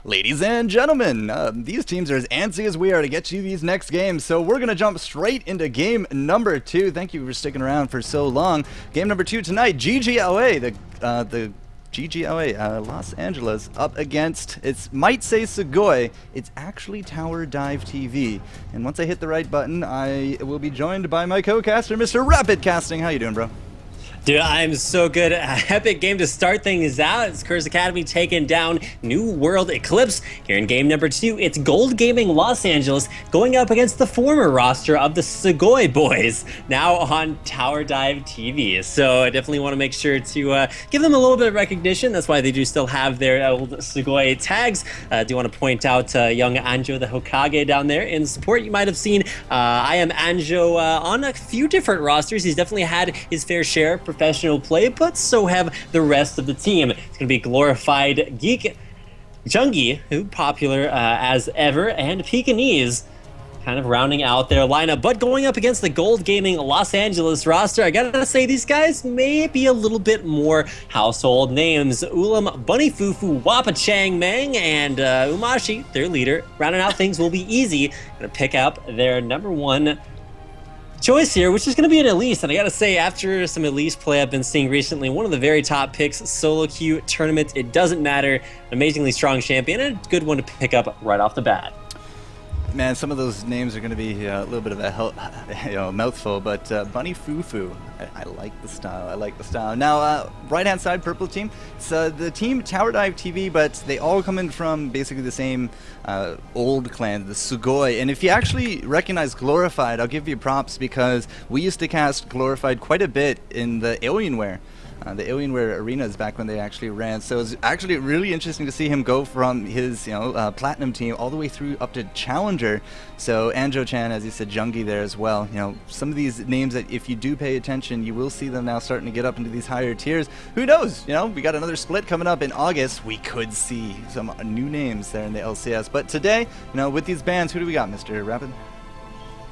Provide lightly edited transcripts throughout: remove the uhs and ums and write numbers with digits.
Ladies and gentlemen, these teams are as antsy as we are to get you these next games, so we're going to jump straight into game number 2. Thank you for sticking around for so long. Game number 2 tonight, ggLA, the ggLA, Los Angeles, up against, it might say Sugoi, it's actually Tower Dive TV. And once I hit the right button, I will be joined by my co-caster, Mr. Rapid Casting. How you doing, bro? Dude, I'm so good. Epic game to start things out. It's Curse Academy taking down New World Eclipse. Here in game number 2, it's Gold Gaming Los Angeles going up against the former roster of the Sugoi boys, now on Tower Dive TV. So I definitely want to make sure to give them a little bit of recognition. That's why they do still have their old Sugoi tags. I do want to point out young Anjo, the Hokage, down there in support. You might have seen I am Anjo on a few different rosters. He's definitely had his fair share of professional play, but so have the rest of the team. It's going to be Glorified Geek, Jungi, who popular as ever, and Pekingese kind of rounding out their lineup. But going up against the Gold Gaming Los Angeles roster, I gotta say these guys may be a little bit more household names. Ulam, Bunny Fufu, Wapa Chang Meng, and Umashi, their leader. Rounding out things will be easy. Gonna pick up their number 1 choice here, which is going to be an Elise. And I gotta say, after some Elise play I've been seeing recently, one of the very top picks, solo queue tournament, it doesn't matter. Amazingly strong champion, and a good one to pick up right off the bat. Man, some of those names are going to be a little bit of a mouthful, but Bunny Fufu, I like the style. I like the style. Now, right-hand side, purple team. It's the team Tower Dive TV, but they all come in from basically the same old clan, the Sugoi. And if you actually recognize Glorified, I'll give you props because we used to cast Glorified quite a bit in the Alienware. The Alienware arenas back when they actually ran. So it's actually really interesting to see him go from his, platinum team all the way through up to challenger. So Anjo-chan, as you said, Jungi there as well. Some of these names that if you do pay attention, you will see them now starting to get up into these higher tiers. Who knows? We got another split coming up in August. We could see some new names there in the LCS. But today, with these bans, who do we got, Mr. Rapid?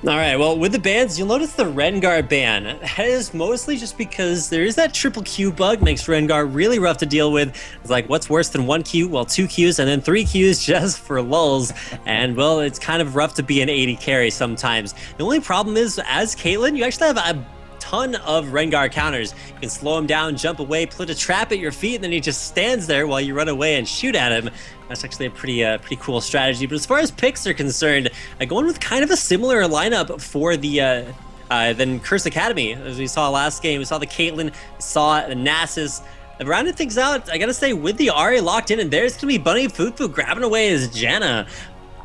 All right, well, with the bans, you'll notice the Rengar ban. That is mostly just because there is that triple Q bug, makes Rengar really rough to deal with. It's like, what's worse than 1 Q? Well, 2 Qs and then 3 Qs just for lulz. And, well, it's kind of rough to be an 80 carry sometimes. The only problem is, as Caitlyn, you actually have a ton of Rengar counters. You can slow him down, jump away, put a trap at your feet, and then he just stands there while you run away and shoot at him. That's actually a pretty cool strategy. But as far as picks are concerned, going with kind of a similar lineup for the than Curse Academy. As we saw last game, we saw the Caitlyn, saw the Nasus. Rounding things out, I gotta say, with the Ahri locked in, and there's gonna be Bunny Fufu grabbing away his Janna.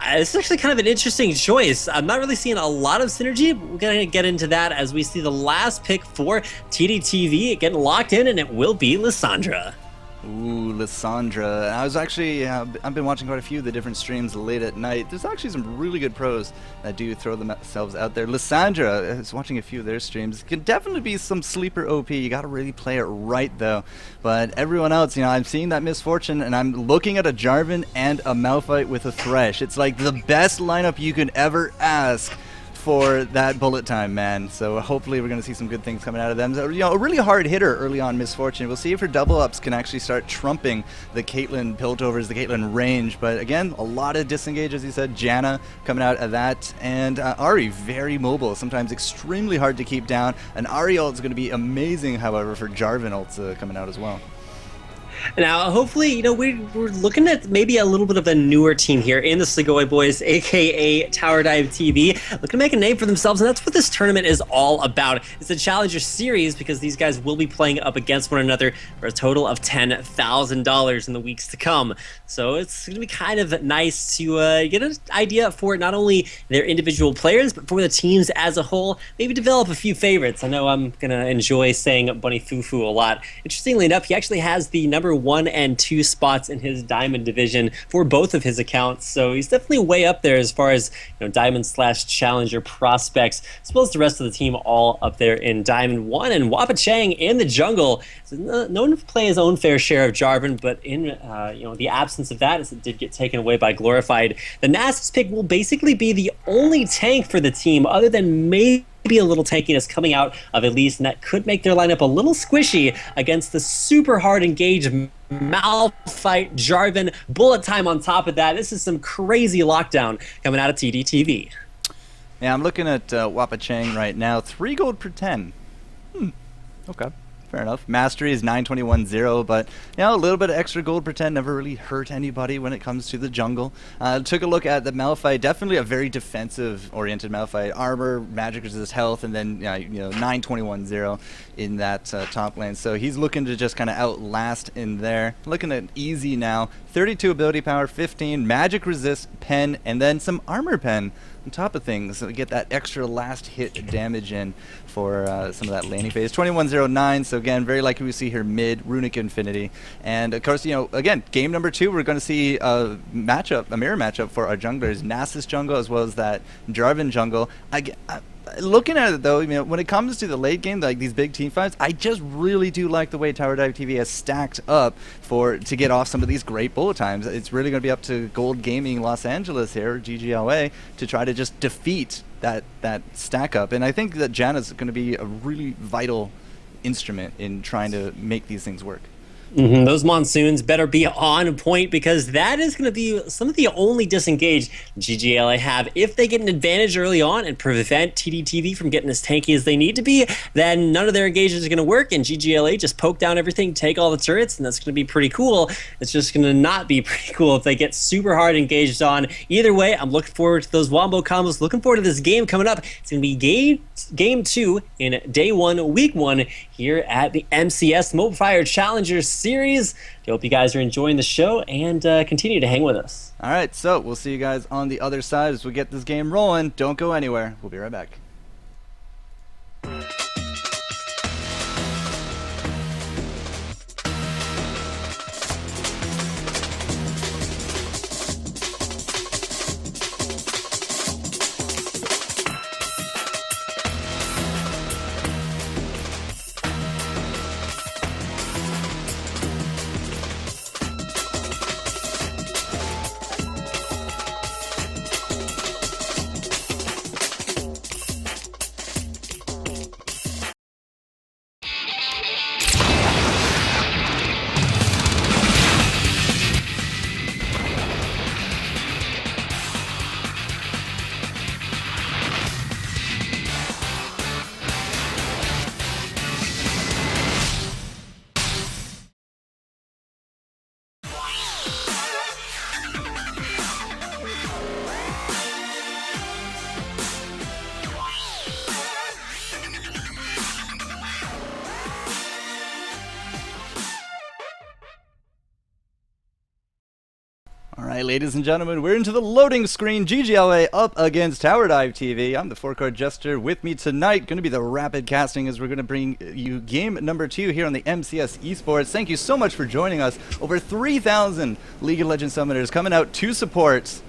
It's actually kind of an interesting choice. I'm not really seeing a lot of synergy. We're going to get into that as we see the last pick for TDTV getting locked in, and it will be Lissandra. Ooh, Lissandra. I was actually, I've been watching quite a few of the different streams late at night. There's actually some really good pros that do throw themselves out there. Lissandra, I was watching a few of their streams. Can definitely be some sleeper OP. You got to really play it right, though. But everyone else, I'm seeing that misfortune, and I'm looking at a Jarvan and a Malphite with a Thresh. It's like the best lineup you could ever ask for that bullet time, man. So hopefully we're going to see some good things coming out of them. So, a really hard hitter early on, Misfortune. We'll see if her double ups can actually start trumping the Caitlyn Piltovers, the Caitlyn range. But again, a lot of disengage, as you said. Janna coming out of that. And Ahri, very mobile, sometimes extremely hard to keep down. And Ahri ult is going to be amazing, however, for Jarvan ults coming out as well. Now, hopefully, we're looking at maybe a little bit of a newer team here in the Sugoi boys, aka Tower Dive TV, looking to make a name for themselves, and that's what this tournament is all about. It's a Challenger Series because these guys will be playing up against one another for a total of $10,000 in the weeks to come. So it's going to be kind of nice to get an idea for not only their individual players, but for the teams as a whole. Maybe develop a few favorites. I know I'm going to enjoy saying Bunny Fufu a lot. Interestingly enough, he actually has the number 1 and 2 spots in his Diamond division for both of his accounts, so he's definitely way up there as far as Diamond/Challenger prospects, as well as the rest of the team all up there in Diamond 1. And Wapa Chang in the jungle is known to play his own fair share of Jarvan, but in the absence of that, as it did get taken away by Glorified, the Nasus pick will basically be the only tank for the team, other than maybe a little tankiness coming out of Elise, and that could make their lineup a little squishy against the super hard engaged Malphite, Jarvan, bullet time on top of that. This is some crazy lockdown coming out of TDTV. Yeah, I'm looking at Wapa Chang right now. 3 gold per 10. Okay. Fair enough. Mastery is 921-0, but a little bit of extra gold per 10 never really hurt anybody when it comes to the jungle. Took a look at the Malphite, definitely a very defensive-oriented Malphite. Armor, magic resist, health, and then 921-0 in that top lane. So he's looking to just kind of outlast in there. Looking at easy now. 32 ability power, 15 magic resist, pen, and then some armor pen on top of things. So we get that extra last hit damage in for some of that laning phase. 2109, so again, very likely we see here mid, Runic Infinity. And of course, again, game number 2, we're going to see a mirror matchup for our junglers. Nasus jungle as well as that Jarvan jungle. Looking at it though, when it comes to the late game, like these big team fights, I just really do like the way Tower Dive TV has stacked up to get off some of these great bullet times. It's really going to be up to Gold Gaming Los Angeles here, ggLA, to try to just defeat that stack up. And I think that Janna's going to be a really vital instrument in trying to make these things work. Those monsoons better be on point, because that is going to be some of the only disengage ggLA have. If they get an advantage early on and prevent TDTV from getting as tanky as they need to be, then none of their engagements are going to work, and ggLA just poke down everything, take all the turrets, and that's going to be pretty cool. It's just going to not be pretty cool if they get super hard engaged on. Either way, I'm looking forward to those wombo combos, looking forward to this game coming up. It's going to be game 2 in day 1, week 1 here at the MCS Mobafire Challengers Series. I hope you guys are enjoying the show and continue to hang with us. All right, so we'll see you guys on the other side as we get this game rolling. Don't go anywhere. We'll be right back. Alright, ladies and gentlemen, we're into the loading screen. ggLA up against Tower Dive TV. I'm the four-card jester. With me tonight, going to be the rapid casting as we're going to bring you game number 2 here on the MCS Esports. Thank you so much for joining us. Over 3,000 League of Legends summoners coming out to support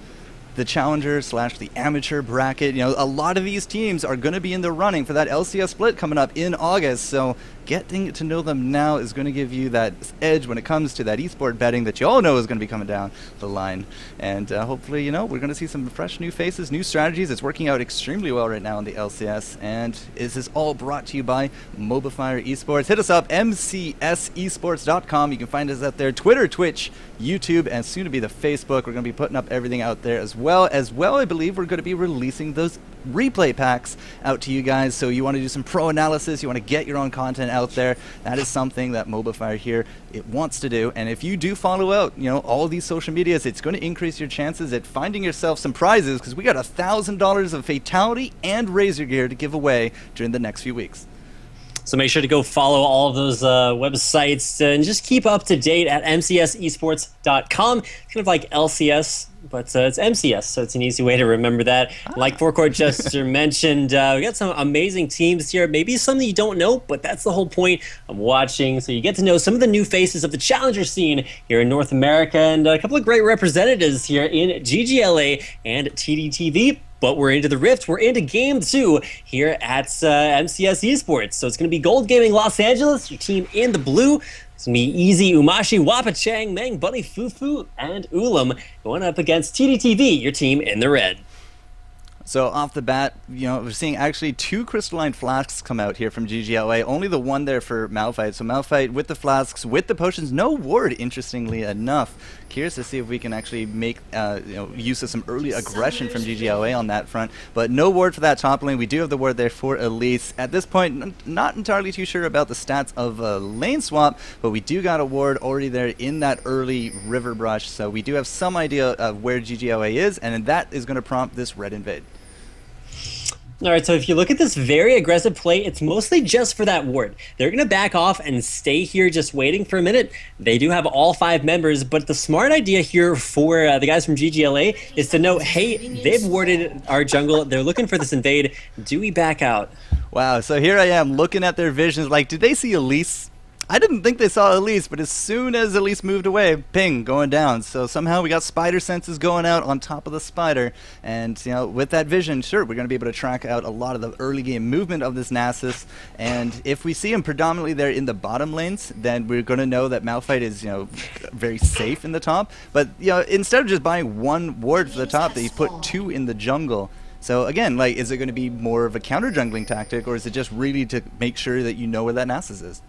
the challenger / the amateur bracket. A lot of these teams are going to be in the running for that LCS split coming up in August, so getting to know them now is going to give you that edge when it comes to that esport betting that you all know is going to be coming down the line. And hopefully, we're going to see some fresh new faces, new strategies. It's working out extremely well right now in the LCS, and this is all brought to you by Mobafire Esports. Hit us up, mcsesports.com. You can find us out there, Twitter, Twitch, YouTube, and soon to be the Facebook. We're going to be putting up everything out there as well. I believe we're going to be releasing those replay packs out to you guys. So you want to do some pro analysis, you want to get your own content out there, that is something that Mobafire here wants to do. And if you do follow out all of these social medias, it's going to increase your chances at finding yourself some prizes, because we got $1,000 of Fatality and Razor gear to give away during the next few weeks. So make sure to go follow all of those websites and just keep up to date at mcsesports.com. Kind of like LCS, but it's MCS, so it's an easy way to remember that. Like Four-Court Jester mentioned, we got some amazing teams here. Maybe some that you don't know, but that's the whole point of watching. So you get to know some of the new faces of the challenger scene here in North America, and a couple of great representatives here in ggLA and TDTV. But we're into the Rift. We're into Game 2 here at MCS Esports. So it's going to be Gold Gaming Los Angeles, your team in the blue. It's going to be Easy, Umashi, Wapa Chang, Meng, Bunny, Fufu, and Ulam going up against TDTV, your team in the red. So off the bat, we're seeing actually 2 crystalline flasks come out here from ggLA. Only the one there for Malphite. So Malphite with the flasks, with the potions, no ward, interestingly enough. Curious to see if we can actually make use of some early aggression from ggLA on that front. But no ward for that top lane. We do have the ward there for Elise. At this point, not entirely too sure about the stats of a lane swap, but we do got a ward already there in that early river brush. So we do have some idea of where ggLA is, and that is going to prompt this red invade. All right, so if you look at this very aggressive play, it's mostly just for that ward. They're going to back off and stay here just waiting for a minute. They do have all 5 members, but the smart idea here for the guys from ggLA is to know, hey, they've warded our jungle. They're looking for this invade. Do we back out? Wow, so here I am looking at their visions like, did they see Elise? I didn't think they saw Elise, but as soon as Elise moved away, ping, going down. So somehow we got spider senses going out on top of the spider. And, with that vision, sure, we're going to be able to track out a lot of the early game movement of this Nasus. And if we see him predominantly there in the bottom lanes, then we're going to know that Malphite is, very safe in the top. But, instead of just buying 1 ward for the top, they put 2 in the jungle. So again, like, is it going to be more of a counter jungling tactic, or is it just really to make sure that you know where that Nasus is?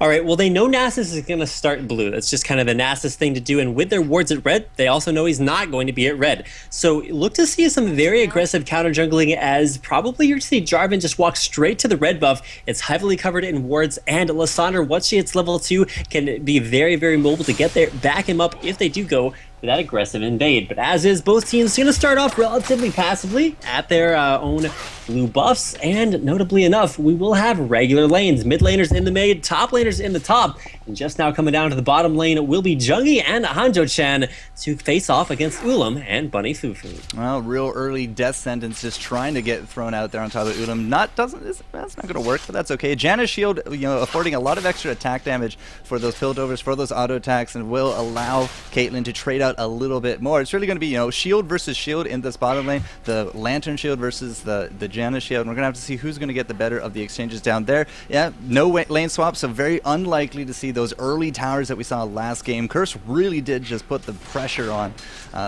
All right, well, they know Nasus is going to start blue. That's just kind of a Nasus thing to do. And with their wards at red, they also know he's not going to be at red. So look to see some very aggressive counter jungling, as probably you're to see Jarvan just walk straight to the red buff. It's heavily covered in wards, and Lissandra, once she hits level 2, can be very, very mobile to get there, back him up if they do go for that aggressive invade. But as is, both teams going to start off relatively passively at their own blue buffs, and notably enough, we will have regular lanes. Mid laners in the mid, top laners in the top, and just now coming down to the bottom lane will be Jungi and Hanjo-chan to face off against Ulam and Bunny Fufu. Well, real early death sentence just trying to get thrown out there on top of Ulam. That's not going to work, but that's okay. Janna's shield, affording a lot of extra attack damage for those piltovers, for those auto attacks, and will allow Caitlyn to trade out a little bit more. It's really going to be, shield versus shield in this bottom lane. The Lantern shield versus the Janna shield. And we're going to have to see who's going to get the better of the exchanges down there. Yeah, no lane swap, so very unlikely to see those early towers that we saw last game. Curse really did just put the pressure on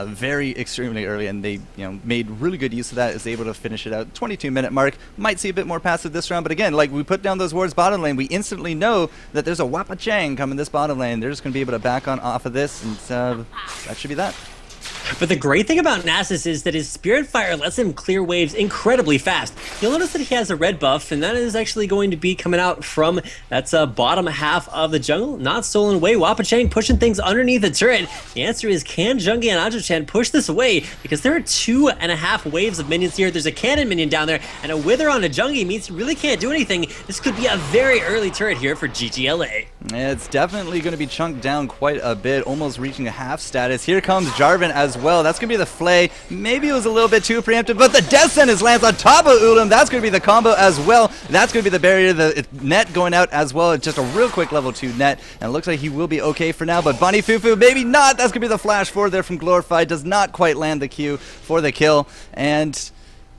very extremely early, and they made really good use of that, is able to finish it out. 22-minute mark. Might see a bit more passive this round, but again, like, we put down those wards bottom lane, we instantly know that there's a Wappa Chang coming this bottom lane. They're just going to be able to back on off of this, and that should be that. But the great thing about Nasus is that his Spirit Fire lets him clear waves incredibly fast. You'll notice that he has a red buff, and that is actually going to be coming out from that's bottom half of the jungle. Not stolen away. Wappa Chang pushing things underneath the turret. The answer is, can Jungi and Hanjo-chan push this away? Because there are 2.5 waves of minions here. There's a Kennen minion down there, and a Wither on a Jungi means you really can't do anything. This could be a very early turret here for ggLA. It's definitely going to be chunked down quite a bit, almost reaching a half status. Here comes Jarvan as well. That's going to be the flay. Maybe it was a little bit too preemptive, but the death sentence lands on top of Ulam. That's going to be the combo as well. That's going to be the barrier, the net going out as well. It's just a real quick level 2 net, and it looks like he will be okay for now, but Bunny Fufu, maybe not. That's going to be the flash forward there from Glorified. Does not quite land the Q for the kill, and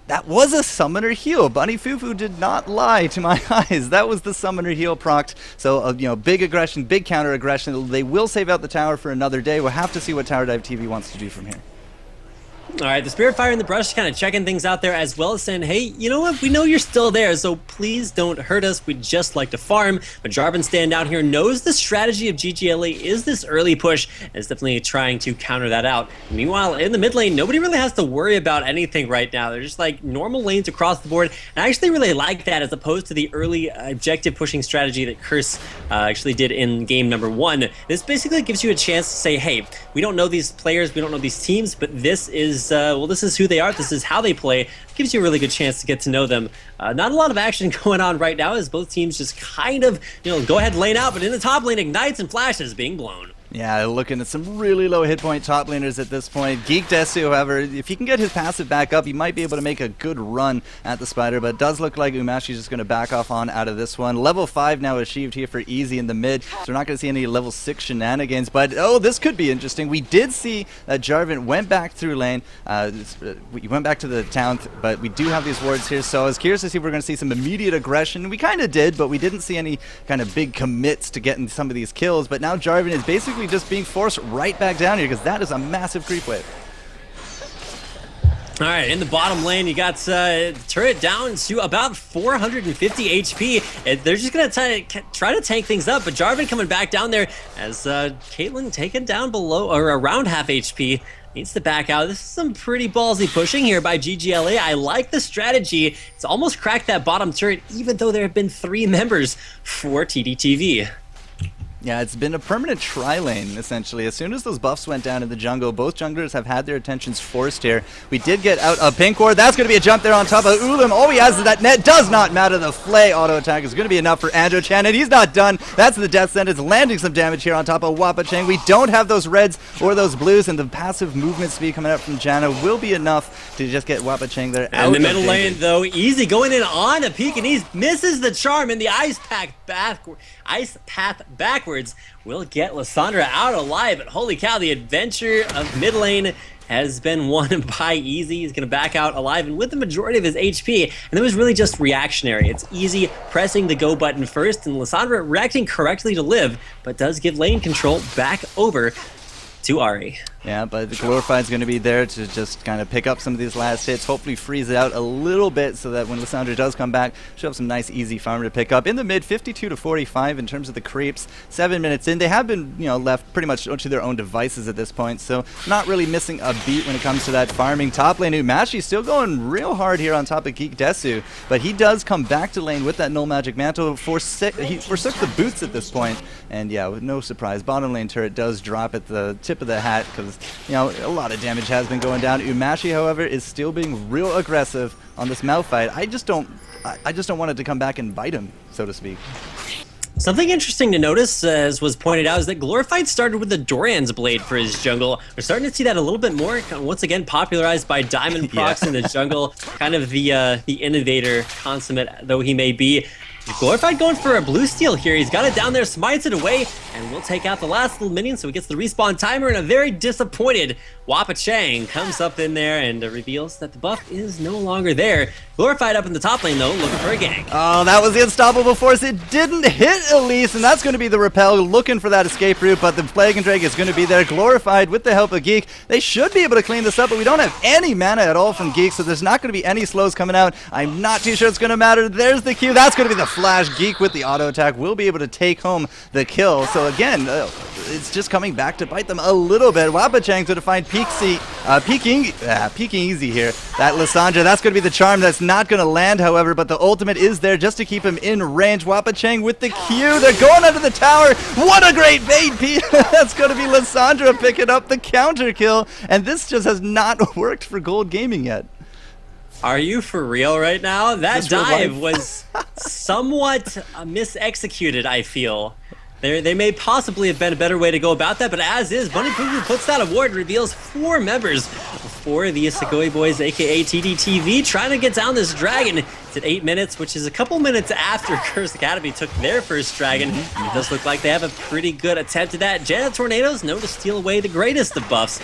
that was a summoner heal. Bunny Fufu did not lie to my eyes. That was the summoner heal procced. So, big aggression, big counter aggression. They will save out the tower for another day. We'll have to see what Tower Dive TV wants to do from here. All right, the Spirit Fire in the brush kind of checking things out there, as well as saying, hey, you know what? We know you're still there, so please don't hurt us. We'd just like to farm. But Jarvan standing down here knows the strategy of ggLA is this early push, and is definitely trying to counter that out. Meanwhile, in the mid lane, nobody really has to worry about anything right now. They're just like normal lanes across the board. And I actually really like that, as opposed to the early objective pushing strategy that Curse actually did in game number 1. This basically gives you a chance to say, hey, we don't know these players, we don't know these teams, but this is this is who they are, this is how they play. Gives you a really good chance to get to know them. Not a lot of action going on right now, as both teams just kind of, go ahead, lane out, but in the top lane, ignites and flashes being blown. Yeah, looking at some really low hit point top laners at this point. Geek Desu, however, if he can get his passive back up, he might be able to make a good run at the spider, but it does look like Umashi's just going to back off on out of this one. Level 5 now achieved here for Easy in the mid, so we're not going to see any level 6 shenanigans, but this could be interesting. We did see that Jarvan went back through lane. We went back to the town, but we do have these wards here, so I was curious to see if we're going to see some immediate aggression. We kind of did, but we didn't see any kind of big commits to getting some of these kills, but now Jarvan is basically just being forced right back down here, because that is a massive creep wave. All right, in the bottom lane, you got turret down to about 450 HP. And they're just going to try to tank things up, but Jarvan coming back down there as Caitlyn taken down below or around half HP. Needs to back out. This is some pretty ballsy pushing here by ggLA. I like the strategy. It's almost cracked that bottom turret, even though there have been 3 members for TDTV. Yeah, it's been a permanent tri-lane, essentially. As soon as those buffs went down in the jungle, both junglers have had their attentions forced here. We did get out a pink ward. That's going to be a jump there on top of Ulim. All he has is that net. Does not matter. The Flay auto attack is going to be enough for Andro-chan, and he's not done. That's the death sentence, landing some damage here on top of Wapachang. We don't have those reds or those blues, and the passive movement speed coming out from Janna will be enough to just get Wapachang there out. And the middle lane, though, easy going in on a peek, and he misses the charm, and the ice path backwards will get Lissandra out alive. But holy cow, the adventure of mid lane has been won by Easy. He's going to back out alive and with the majority of his HP. And it was really just reactionary. It's Easy pressing the go button first, and Lissandra reacting correctly to live, but does give lane control back over to Ahri. Yeah, but the Glorified's going to be there to just kind of pick up some of these last hits, hopefully freeze it out a little bit so that when Lissandra does come back, she'll have some nice easy farm to pick up. In the mid, 52 to 45 in terms of the creeps. 7 minutes in. They have been, left pretty much to their own devices at this point, so not really missing a beat when it comes to that farming. Top lane, Umashi still going real hard here on top of ggDesu, but he does come back to lane with that null magic mantle. He forsook the boots at this point, and yeah, with no surprise, bottom lane turret does drop at the tip of the hat because a lot of damage has been going down. Umashi, however, is still being real aggressive on this Malphite. I just don't want it to come back and bite him, so to speak. Something interesting to notice, as was pointed out, is that Glorified started with the Doran's Blade for his jungle. We're starting to see that a little bit more, once again popularized by Diamond Prox in the jungle, kind of the innovator consummate though he may be. Glorified going for a blue steal here. He's got it down there, smites it away, and will take out the last little minion, so he gets the respawn timer, and a very disappointed Wapachang comes up in there and reveals that the buff is no longer there. Glorified up in the top lane, though, looking for a gank. Oh, that was the unstoppable force. It didn't hit Elise, and that's going to be the repel, looking for that escape route, but the Plague and Drake is going to be there. Glorified with the help of Geek. They should be able to clean this up, but we don't have any mana at all from Geek, so there's not going to be any slows coming out. I'm not too sure it's going to matter. There's the Q. That's going to be the flash. Geek with the auto attack will be able to take home the kill. So again, it's just coming back to bite them a little bit. Wapachang's going to find peeking easy here. That Lissandra, that's going to be the charm that's not going to land, however, but the ultimate is there just to keep him in range. Wapachang with the Q. They're going under the tower. What a great bait, Pete. That's going to be Lissandra picking up the counter kill, and this just has not worked for Gold Gaming yet. Are you for real right now? That dive was somewhat misexecuted, I feel. There may possibly have been a better way to go about that, but as is, Bunny Poo puts that award, reveals 4 members for the Isagoi Boys, aka TDTV, trying to get down this dragon. It's at 8 minutes, which is a couple minutes after Curse Academy took their first dragon. And it does look like they have a pretty good attempt at that. Janna Tornadoes know to steal away the greatest of buffs.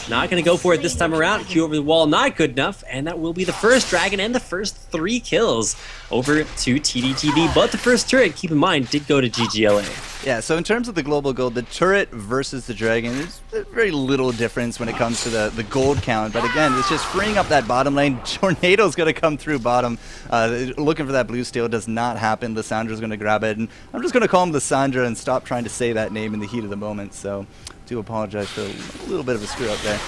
Not going to go for it this time around. Q over the wall, not good enough, and that will be the first dragon and the first 3 kills over to TDTV. But the first turret, keep in mind, did go to ggLA. Yeah, so in terms of the global gold, the turret versus the dragon, there's very little difference when it comes to the gold count. But again, it's just freeing up that bottom lane. Tornado's going to come through bottom. Looking for that blue steal does not happen. Lissandra's going to grab it. And I'm just going to call him Lissandra and stop trying to say that name in the heat of the moment. So do apologize for a little bit of a screw up there.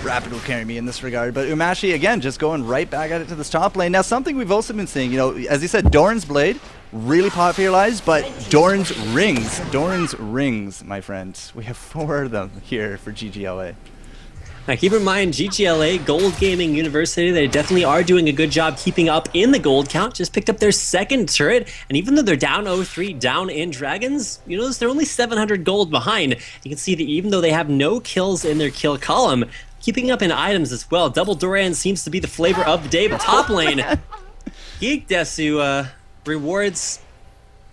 Rapid will carry me in this regard. But Umashi, again, just going right back at it to this top lane. Now, something we've also been seeing, as you said, Doran's Blade, really popularized, but Doran's rings, my friends. We have 4 of them here for ggLA. Now keep in mind, ggLA, Gold Gaming University, they definitely are doing a good job keeping up in the gold count. Just picked up their 2nd turret, and even though they're down 0-3, down in dragons, you notice they're only 700 gold behind. You can see that even though they have no kills in their kill column, keeping up in items as well. Double Doran seems to be the flavor of the day, but top lane, ggDesu rewards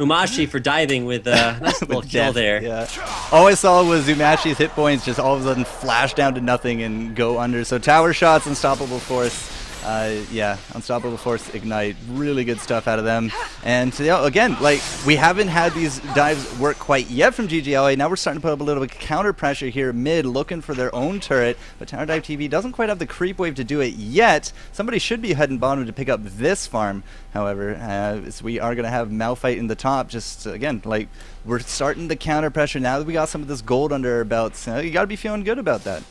Umashi for diving with a nice little kill there. Yeah. All I saw was Umashi's hit points just all of a sudden flash down to nothing and go under. So tower shots, unstoppable force. Yeah, Unstoppable Force Ignite, really good stuff out of them. And again, like, we haven't had these dives work quite yet from ggLA. Now we're starting to put up a little bit of counter pressure here mid, looking for their own turret. But Tower Dive TV doesn't quite have the creep wave to do it yet. Somebody should be heading bottom to pick up this farm. However, so we are going to have Malphite in the top. Just, again, like, we're starting the counter pressure now that we got some of this gold under our belts. You got to be feeling good about that.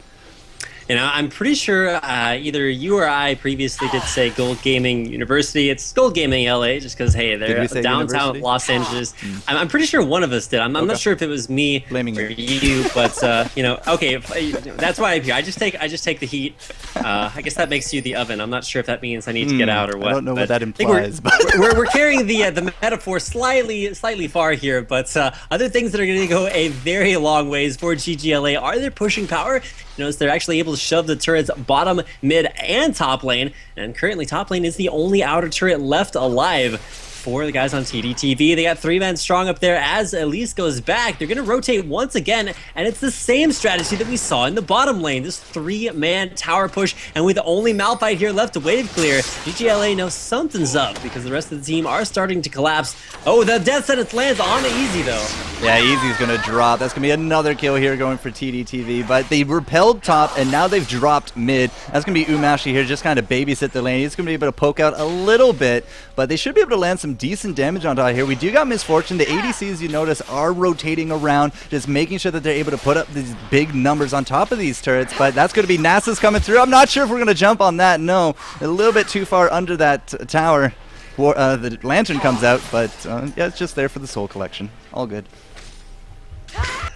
You know, I'm pretty sure either you or I previously did say Gold Gaming University. It's Gold Gaming LA, just because, hey, they're downtown university? Los Angeles. I'm pretty sure one of us did. I'm not sure if it was me Blaming or you, but you know, okay, that's why I'm here. I just take the heat. I guess that makes you the oven. I'm not sure if that means I need to get out or what. I don't know but what that implies. We're carrying the metaphor slightly far here, but other things that are going to go a very long ways for ggLA are their pushing power. Notice they're actually able to shove the turrets bottom, mid, and top lane. And currently top lane is the only outer turret left alive for the guys on TDTV. They got 3-man strong up there as Elise goes back. They're going to rotate once again, and it's the same strategy that we saw in the bottom lane. This 3-man tower push, and with only Malphite here left to wave clear, ggLA knows something's up because the rest of the team are starting to collapse. Oh, the death sentence lands on Easy, though. Yeah, Easy's going to drop. That's going to be another kill here going for TDTV, but they repelled top, and now they've dropped mid. That's going to be Umashi here, just kind of babysit the lane. He's going to be able to poke out a little bit, but they should be able to land some decent damage on top here. We do got Misfortune. The ADCs, you notice, are rotating around, just making sure that they're able to put up these big numbers on top of these turrets, but that's going to be Nasus coming through. I'm not sure if we're going to jump on that. No, a little bit too far under that tower. The lantern comes out, but yeah, it's just there for the soul collection. All good.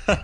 All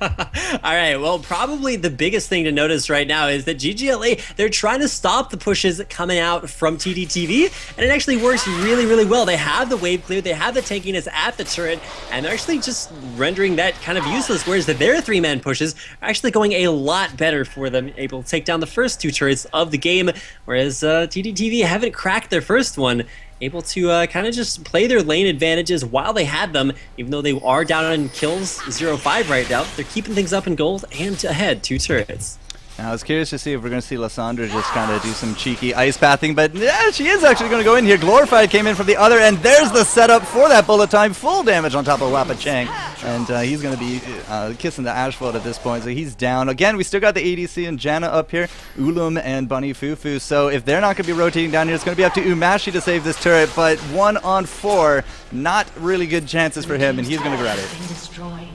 right, well, probably the biggest thing to notice right now is that ggLA, they're trying to stop the pushes coming out from TDTV, and it actually works really, really well. They have the wave clear, they have the tankiness at the turret, and they're actually just rendering that kind of useless, whereas their 3-man pushes are actually going a lot better for them, able to take down the first 2 turrets of the game, whereas TDTV haven't cracked their first one. Able to kind of just play their lane advantages while they had them, even though they are down on kills 0-5 right now. They're keeping things up in gold and ahead 2 turrets. Now, I was curious to see if we're going to see Lissandra just kind of do some cheeky ice pathing, but yeah, she is actually going to go in here. Glorified came in from the other end. There's the setup for that bullet time. Full damage on top of Wappa Chang, and he's going to be kissing the asphalt at this point, so he's down. Again, we still got the ADC and Janna up here, Ulum and Bunny Fufu, so if they're not going to be rotating down here, it's going to be up to Umashi to save this turret, but 1 on 4, not really good chances for him, and he's going to grab it.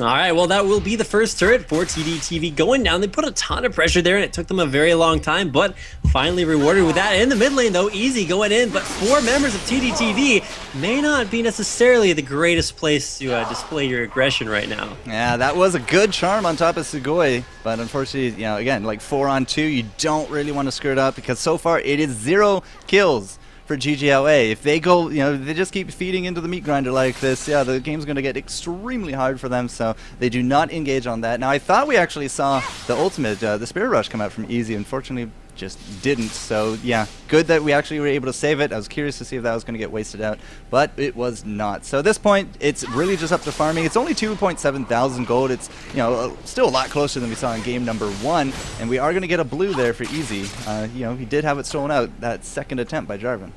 All right, well, that will be the first turret for TDTV going down. They put a ton of pressure there, and it took them a very long time, but finally rewarded with that. In the mid lane, though, Easy going in, but 4 members of TDTV may not be necessarily the greatest place to display your aggression right now. Yeah, that was a good charm on top of Sugoi, but unfortunately, you know, again, like 4 on 2, you don't really want to skirt up because so far it is 0 kills for ggLA. If they go, you know, they just keep feeding into the meat grinder like this, yeah, the game's going to get extremely hard for them, so they do not engage on that. Now, I thought we actually saw the ultimate, the Spirit Rush come out from Easy. Unfortunately, just didn't, so yeah, good that we actually were able to save it. I was curious to see if that was going to get wasted out, but it was not. So at this point, it's really just up to farming. It's only 2.7 thousand gold. It's, you know, still a lot closer than we saw in game number 1, and we are going to get a blue there for Easy. You know, he did have it stolen out that second attempt by Jarvan.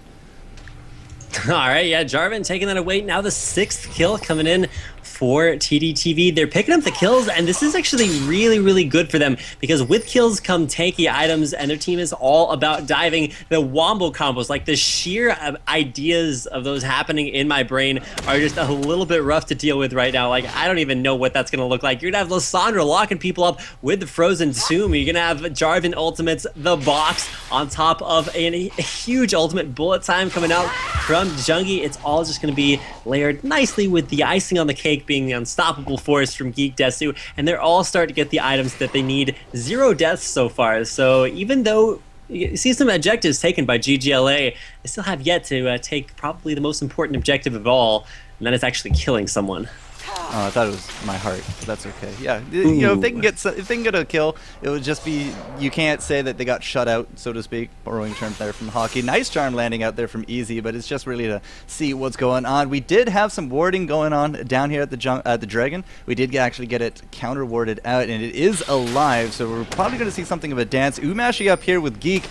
All right, yeah, Jarvan taking that away. Now the 6th kill coming in for TDTV. They're picking up the kills, and this is actually really, really good for them because with kills come tanky items, and their team is all about diving. The wombo combos, like the sheer ideas of those happening in my brain are just a little bit rough to deal with right now. Like, I don't even know what that's going to look like. You're going to have Lissandra locking people up with the Frozen Tomb. You're going to have Jarvan ultimates, the box, on top of a huge ultimate bullet time coming out from Jungie. It's all just going to be layered nicely with the icing on the cake being the unstoppable force from Geek Desu, and they're all starting to get the items that they need. 0 deaths so far, so even though you see some objectives taken by ggLA, they still have yet to take probably the most important objective of all, and that is actually killing someone. Oh, I thought it was my heart, but that's okay. Yeah, you know, if they can get a kill, it would just be, you can't say that they got shut out, so to speak, borrowing terms there from hockey. Nice charm landing out there from Easy, but it's just really to see what's going on. We did have some warding going on down here at the Dragon. We did actually get it counter warded out, and it is alive, so we're probably going to see something of a dance. Umashi up here with Geek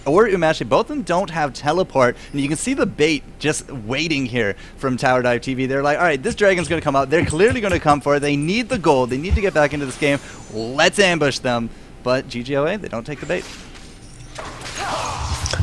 or Umashi, both of them don't have teleport, and you can see the bait just waiting here from Tower Dive TV. They're like, all right, this Dragon's going to come out. They're clearly going to come for it. They need the gold. They need to get back into this game. Let's ambush them. But ggLA, they don't take the bait.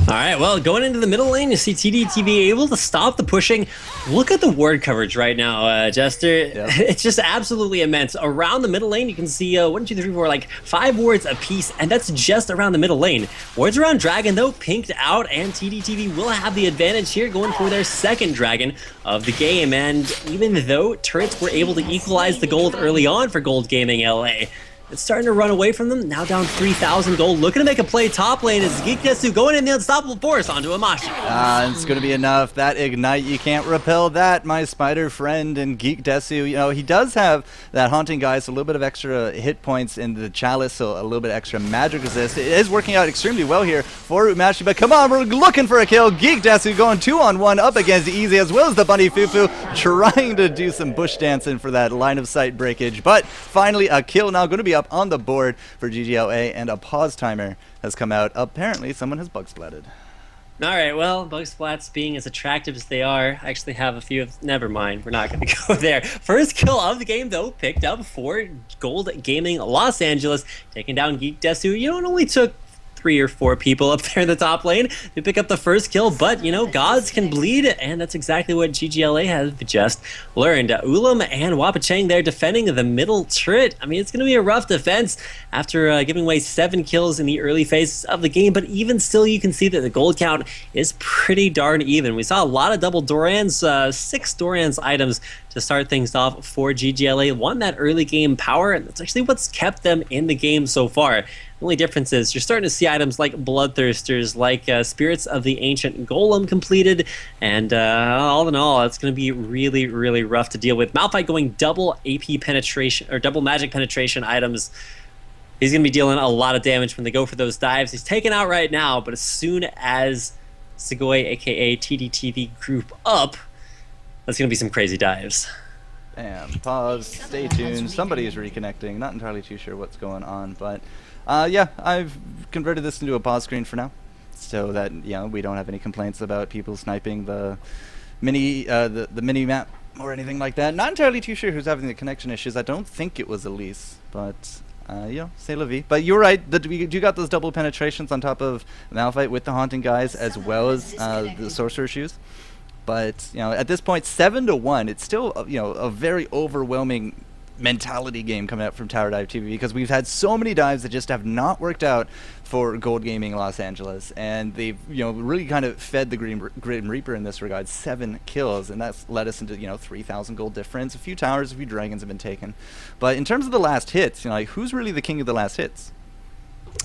All right, well, going into the middle lane, you see TDTV able to stop the pushing. Look at the ward coverage right now, Jester. Yep. It's just absolutely immense. Around the middle lane, you can see 1, 2, 3, 4, like 5 wards apiece, and that's just around the middle lane. Wards around Dragon, though, pinked out, and TDTV will have the advantage here, going for their second Dragon of the game. And even though turrets were able to equalize the gold early on for Gold Gaming LA, it's starting to run away from them. Now down 3,000 gold. Looking to make a play top lane is ggLA going in the unstoppable force onto Amashi. It's going to be enough. That ignite, you can't repel that, my spider friend. And ggLA, you know, he does have that haunting guy, so a little bit of extra hit points in the chalice, so a little bit extra magic resist. It is working out extremely well here for Umashi, but come on, we're looking for a kill. ggLA going 2-on-1 up against Easy, as well as the Bunny Fufu, trying to do some bush dancing for that line of sight breakage. But finally, a kill now going to be up on the board for ggLA, and a pause timer has come out. Apparently someone has bug splatted. All right, well, bug splats being as attractive as they are, I actually have a few of, never mind, we're not going to go there. First kill of the game, though, picked up for Gold Gaming Los Angeles, taking down ggLA. You know, it only took 3 or 4 people up there in the top lane to pick up the first kill, but you know, gods can bleed, and that's exactly what ggLA has just learned. Ulam and Wapachang there defending the middle turret. I mean, it's going to be a rough defense after giving away 7 kills in the early phases of the game, but even still, you can see that the gold count is pretty darn even. We saw a lot of double Dorans, 6 Dorans items to start things off for ggLA. Won that early game power, and that's actually what's kept them in the game so far. The only difference is you're starting to see items like Bloodthirsters, like Spirits of the Ancient Golem completed, and all in all, it's going to be really, really rough to deal with. Malphite going double AP penetration, or double magic penetration items. He's going to be dealing a lot of damage when they go for those dives. He's taken out right now, but as soon as Sugoi, aka TDTV, group up, that's going to be some crazy dives. Damn, pause, stay tuned. Somebody is reconnecting. Not entirely too sure what's going on, but yeah, I've converted this into a pause screen for now, so that, you know, we don't have any complaints about people sniping the mini mini map or anything like that. Not entirely too sure who's having the connection issues. I don't think it was Elise, but you know, c'est la vie. But you're right, you got those double penetrations on top of Malphite with the haunting guys, as well as the sorcerer shoes. But you know, at this point, 7-1, it's still, you know, a very overwhelming mentality game coming out from Tower Dive TV, because we've had so many dives that just have not worked out for Gold Gaming Los Angeles, and they've, you know, really kind of fed the Grim Reaper in this regard. 7 kills, and that's led us into, you know, 3,000 gold difference. A few towers, a few dragons have been taken, but in terms of the last hits, you know, like, who's really the king of the last hits?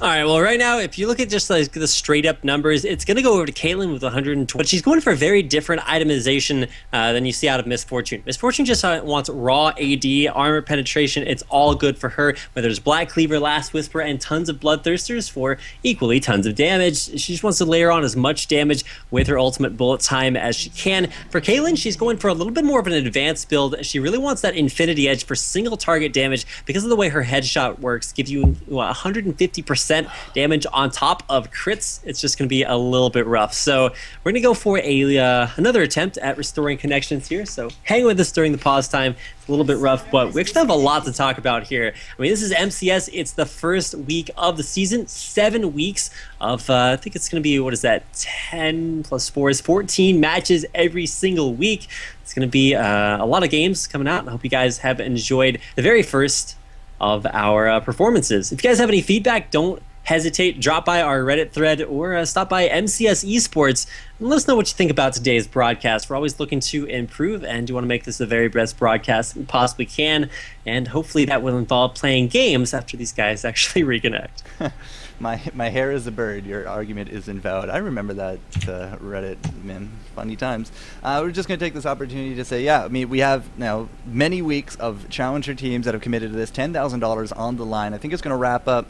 All right, well, right now, if you look at just like the straight-up numbers, it's going to go over to Caitlyn with 120. But she's going for a very different itemization than you see out of Miss Fortune. Miss Fortune just wants raw AD, armor penetration. It's all good for her. Whether it's Black Cleaver, Last Whisper, and tons of Bloodthirsters for equally tons of damage. She just wants to layer on as much damage with her ultimate bullet time as she can. For Caitlyn, she's going for a little bit more of an advanced build. She really wants that Infinity Edge for single target damage because of the way her headshot works. Gives you 150% damage on top of crits. It's just going to be a little bit rough. So we're going to go for another attempt at restoring connections here. So hang with us during the pause time. It's a little bit rough, but we actually have a lot to talk about here. I mean, this is MCS. It's the first week of the season. 7 weeks of, I think it's going to be, what is that, 10 plus 4 is 14 matches every single week. It's going to be a lot of games coming out. I hope you guys have enjoyed the very first of our performances. If you guys have any feedback, don't hesitate, drop by our Reddit thread or stop by MCS Esports and let us know what you think about today's broadcast. We're always looking to improve and do want to make this the very best broadcast we possibly can, and hopefully that will involve playing games after these guys actually reconnect. My hair is a bird. Your argument is invalid. I remember that Reddit, man. Funny times. We're just going to take this opportunity to say, yeah, I mean, we have now many weeks of challenger teams that have committed to this. $10,000 on the line. I think it's going to wrap up,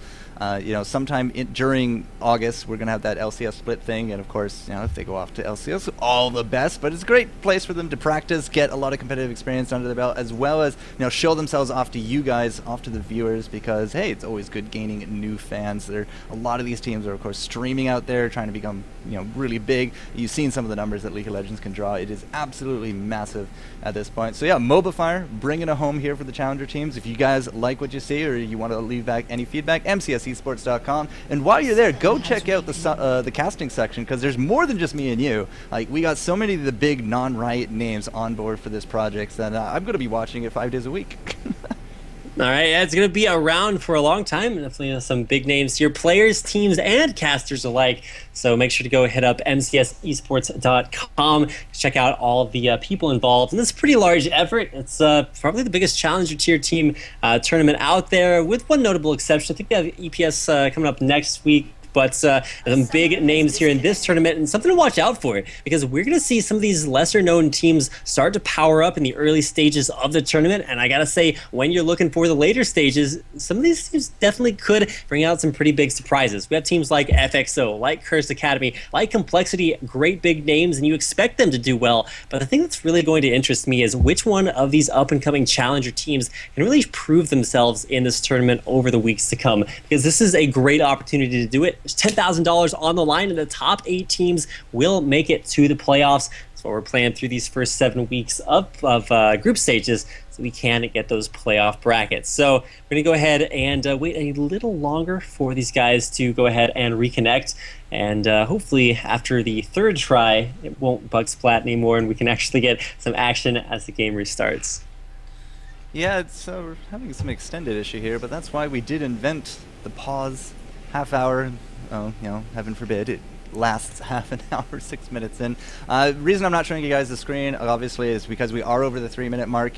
sometime during August. We're going to have that LCS split thing, and of course, if they go off to LCS, all the best. But it's a great place for them to practice, get a lot of competitive experience under their belt, as well as show themselves off to you guys, off to the viewers. Because hey, it's always good gaining new fans. A lot of these teams are, of course, streaming out there, trying to become, really big. You've seen some of the numbers that League of Legends can draw. It is absolutely massive at this point. So yeah, Mobafire bringing it home here for the challenger teams. If you guys like what you see or you want to leave back any feedback, mcsesports.com. And while you're there, go check out the casting section, because there's more than just me and you. Like, we got so many of the big non-Riot names on board for this project that I'm going to be watching it 5 days a week. All right, yeah, it's going to be around for a long time. Definitely some big names here, players, teams, and casters alike. So make sure to go hit up mcsesports.com. Check out all of the people involved in this pretty large effort. It's probably the biggest challenger tier team tournament out there, with one notable exception. I think they have EPS coming up next week. But some big names here in this tournament, and something to watch out for, because we're going to see some of these lesser-known teams start to power up in the early stages of the tournament. And I got to say, when you're looking for the later stages, some of these teams definitely could bring out some pretty big surprises. We have teams like FXO, like Curse Academy, like Complexity, great big names, and you expect them to do well. But the thing that's really going to interest me is which one of these up-and-coming challenger teams can really prove themselves in this tournament over the weeks to come, because this is a great opportunity to do it. There's $10,000 on the line, and the top 8 teams will make it to the playoffs. That's what we're playing through these first 7 weeks of group stages, so we can get those playoff brackets. So we're going to go ahead and wait a little longer for these guys to go ahead and reconnect. And hopefully after the third try, it won't bug splat anymore, and we can actually get some action as the game restarts. Yeah, we're having some extended issue here, but that's why we did invent the pause half hour. Heaven forbid it lasts half an hour, 6 minutes in. Reason I'm not showing you guys the screen, obviously, is because we are over the 3-minute mark.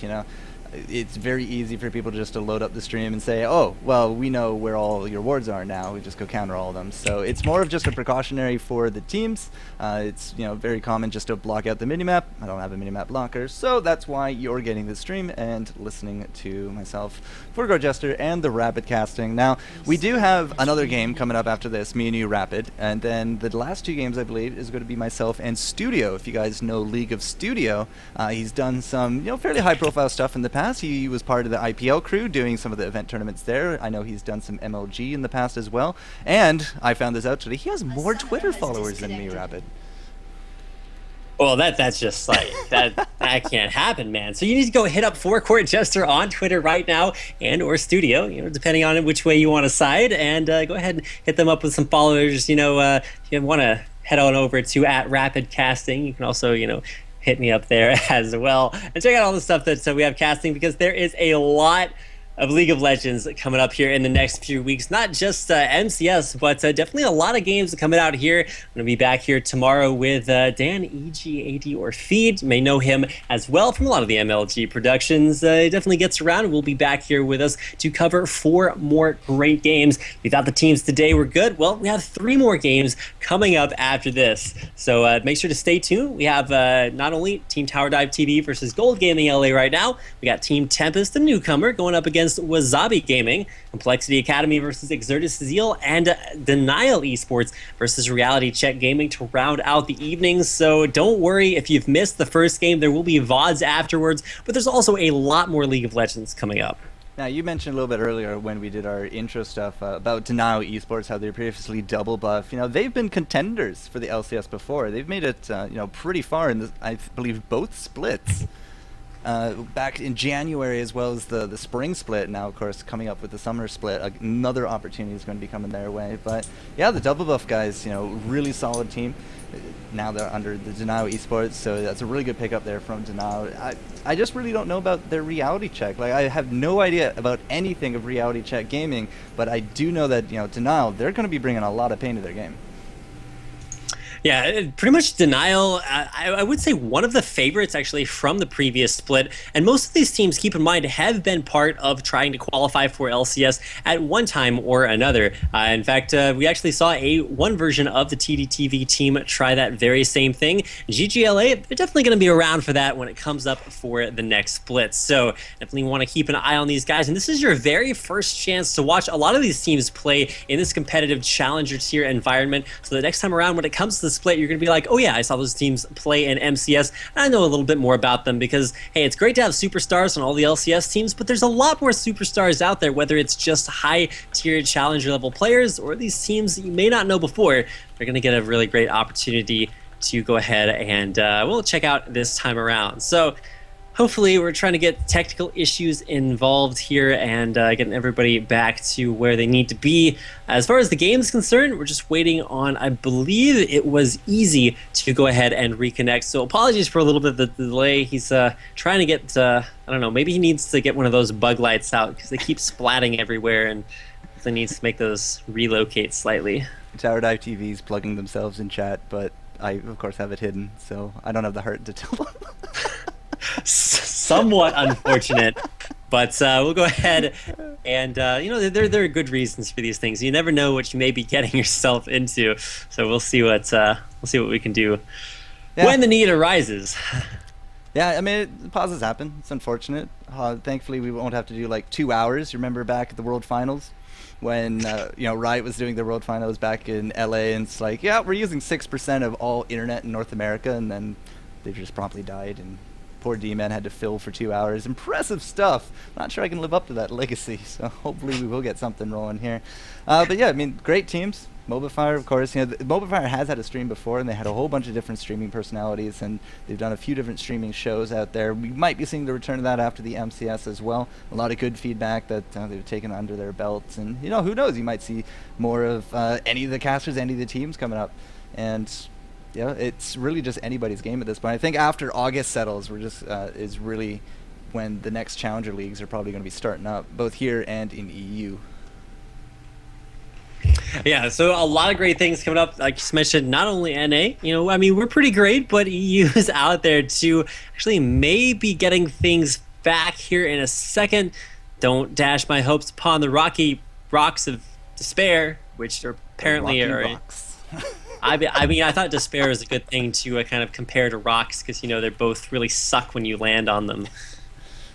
It's very easy for people just to load up the stream and say, oh, well, we know where all your wards are now. We just go counter all of them. So it's more of just a precautionary for the teams. It's very common just to block out the minimap. I don't have a minimap blocker, so that's why you're getting the stream and listening to myself, Forgo Jester, and the Rapid casting. Now, we do have another game coming up after this, me and you, Rapid, and then the last 2 games, I believe, is going to be myself and Studio. If you guys know League of Studio, he's done some fairly high-profile stuff in the past. He was part of the IPL crew doing some of the event tournaments there. I know he's done some MLG in the past as well. And I found this out today. He has more Twitter followers than me, Rapid. Well, that's just like, that can't happen, man. So you need to go hit up Forecourt Jester on Twitter right now, and or Studio, depending on which way you want to side, and go ahead and hit them up with some followers. If you want to head on over to @RapidCasting, you can also, hit me up there as well, and check out all the stuff that we have casting, because there is a lot of League of Legends coming up here in the next few weeks. Not just MCS, but definitely a lot of games coming out here. I'm going to be back here tomorrow with Dan, ggAD, or Feed. You may know him as well from a lot of the MLG productions. He definitely gets around. We'll be back here with us to cover 4 more great games. We thought the teams today were good. Well, we have 3 more games coming up after this. So make sure to stay tuned. We have not only Team Tower Dive TV versus Gold Gaming LA right now. We got Team Tempest, the newcomer, going up against Wasabi Gaming, Complexity Academy versus Exertus Zeal, and Denial Esports versus Reality Check Gaming to round out the evening. So don't worry if you've missed the first game. There will be VODs afterwards, but there's also a lot more League of Legends coming up. Now, you mentioned a little bit earlier when we did our intro stuff about Denial Esports, how they're previously double buff. They've been contenders for the LCS before. They've made it, pretty far in, I believe, both splits. back in January, as well as the spring split. Now, of course, coming up with the summer split, another opportunity is going to be coming their way. But yeah, the Double Buff guys, you know, really solid team. Now they're under the Denao Esports, so that's a really good pickup there from Denao. I just really don't know about their reality check. Like, I have no idea about anything of reality check gaming, but I do know that, you know, Denao, they're going to be bringing a lot of pain to their game. Yeah, pretty much Denial, I would say one of the favorites actually from the previous split. And most of these teams, keep in mind, have been part of trying to qualify for LCS at one time or another. In fact, we actually saw one version of the TDTV team try that very same thing. ggLA, they're definitely going to be around for that when it comes up for the next split. So definitely want to keep an eye on these guys. And this is your very first chance to watch a lot of these teams play in this competitive challenger tier environment. So the next time around, when it comes to the split, you're going to be like, oh yeah, I saw those teams play in MCS, and I know a little bit more about them because, hey, it's great to have superstars on all the LCS teams, but there's a lot more superstars out there, whether it's just high-tier challenger level players or these teams that you may not know before. They're going to get a really great opportunity to go ahead and we'll check out this time around. So hopefully we're trying to get technical issues involved here and getting everybody back to where they need to be. As far as the game is concerned, we're just waiting on, I believe it was Easy to go ahead and reconnect. So apologies for a little bit of the delay. He's trying to get, I don't know, maybe he needs to get one of those bug lights out because they keep splatting everywhere and he needs to make those relocate slightly. Tower Dive TV's plugging themselves in chat, but I, of course, have it hidden, so I don't have the heart to tell them. Somewhat unfortunate, but we'll go ahead and you know, there are good reasons for these things. You never know what you may be getting yourself into, so we'll see what we can do when the need arises. Yeah, I mean, pauses happen. It's unfortunate. Thankfully, we won't have to do like 2 hours. You remember back at the World Finals when you know, Riot was doing the World Finals back in LA, and it's like, yeah, we're using 6% of all internet in North America, and then they just promptly died and poor D-Man had to fill for 2 hours. Impressive stuff. Not sure I can live up to that legacy, so hopefully we will get something rolling here. But yeah, I mean, great teams. Mobafire, of course. You know, Mobafire has had a stream before, and they had a whole bunch of different streaming personalities, and they've done a few different streaming shows out there. We might be seeing the return of that after the MCS as well. A lot of good feedback that they've taken under their belts, and you know, who knows? You might see more of any of the casters, any of the teams coming up, and yeah, it's really just anybody's game at this point. I think after August settles, we're just is really when the next Challenger Leagues are probably going to be starting up, both here and in EU. Yeah, so a lot of great things coming up. Like you just mentioned, not only NA, you know, I mean, we're pretty great, but EU is out there too. Actually, maybe getting things back here in a second. Don't dash my hopes upon the rocky rocks of despair, which are apparently are. I mean, I thought despair was a good thing to kind of compare to rocks because, you know, they both really suck when you land on them.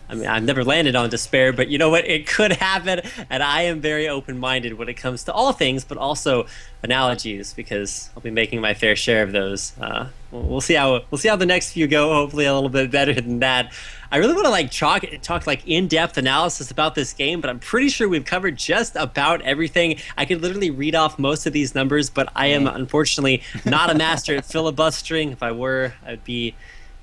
I mean, I've never landed on despair, but you know what? It could happen, and I am very open-minded when it comes to all things, but also analogies, because I'll be making my fair share of those. We'll see how the next few go. Hopefully, a little bit better than that. I really want to like talk like in-depth analysis about this game, but I'm pretty sure we've covered just about everything. I could literally read off most of these numbers, but I am unfortunately not a master at filibustering. If I were, I'd be